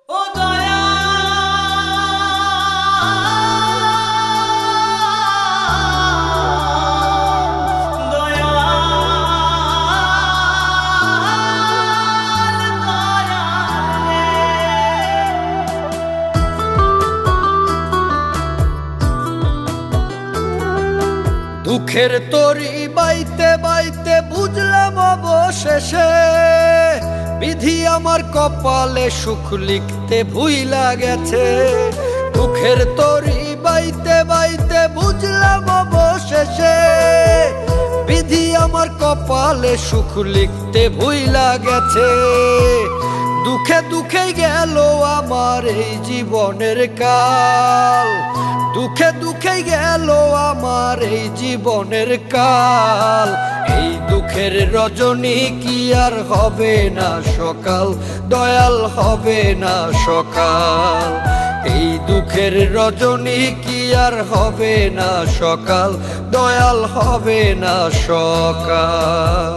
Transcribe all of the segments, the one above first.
ও দয়া দুঃখের তরি বাইতে বাইতে বুঝলাম অবশেষে বিধি আমার কপালে সুখ লিখতে ভুইলা গেছে। দুঃখের তরি বাইতে বাইতে বুঝলাম অবশেষে বিধি আমার কপালে সুখ লিখতে ভুইলা গেছে। দুঃখে দুঃখে গেল আমার এই জীবনের কাল, দুঃখে দুঃখে গেল আমার এই জীবনের কাল। এই দুঃখের রজনী কি আর হবে না সকাল, দয়াল হবে না সকাল। এই দুঃখের রজনী কি আর হবে না সকাল, দয়াল হবে না সকাল।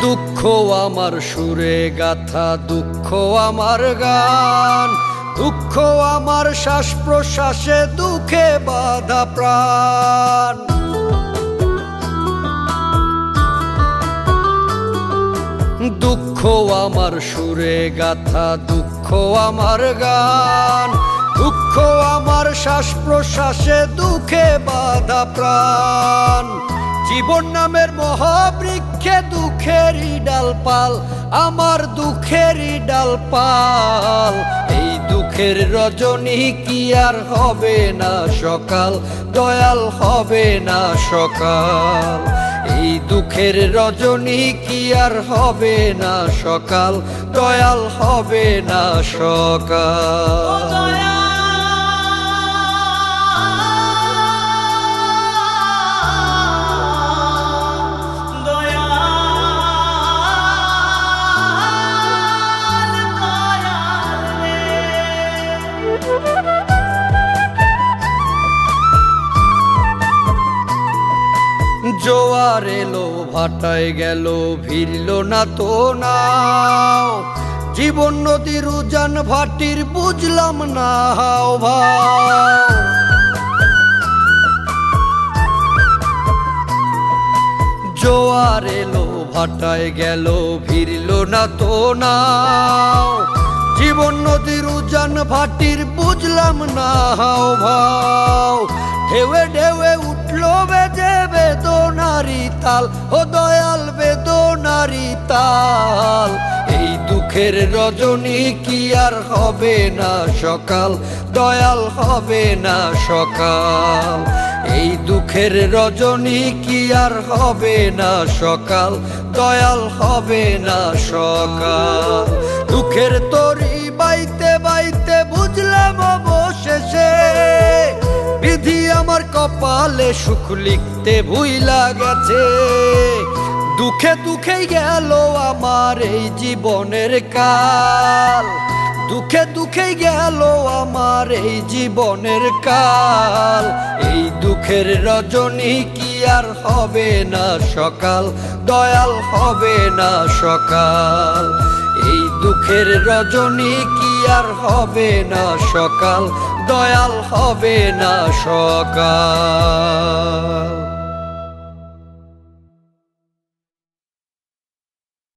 দুঃখ আমার সুরে গাথা, দুঃখ আমার গান, দুঃখ আমার শ্বাস প্রশ্বাসে, দুঃখে বাঁধা প্রাণ। দুঃখ আমার সুরে গাথা, দুঃখ আমার গান, দুঃখ আমার শ্বাস প্রশ্বাসে, দুঃখে বাঁধা প্রাণ। জীবন নামের মহাবৃক্ষে দুঃখেরই ডালপাল, আমার দুঃখেরই ডালপাল। এই দুঃখের রজনী কি আর হবে না সকাল, দয়াল হবে না সকাল। এই দুঃখের রজনী কি আর হবে না সকাল, দয়াল হবে না সকাল। জোয়ার এলো ভাটায় গেল, ভিড়ল না তো নাও। জীবন নদীর উজান ভাটির বুঝলাম না হাও ভাও। জোয়ার এলো ভাটায় গেল, ভিড়ল না তো নাও। জীবন নদীর উজান ভাটির বুঝলাম না হাও ভাও। ঢেউে ঢেউে উঠলো বেজে বেদনারি তাল, ও দয়াল বেদনারি তাল। এই দুঃখের রজনী কি আর হবে না সকাল, দয়াল হবে না সকাল। এই দুঃখের রজনী কি আর হবে না সকাল, দয়াল হবে না সকাল। দুঃখের তরি বাইতে বাইতে বুঝলাম অবশেষে বিধি আমার কপালে সুখ লিখতে ভুইলা গেছে। দুঃখে দুঃখে গেল আমার এই জীবনের কাল, দুঃখে দুঃখে গেল আমার এই জীবনের কাল। এই দুঃখের রজনী কি আর হবে না সকাল, দয়াল হবে না সকাল। এই দুঃখের রজনী কি আর হবে না সকাল, দয়াল হবে না সকাল।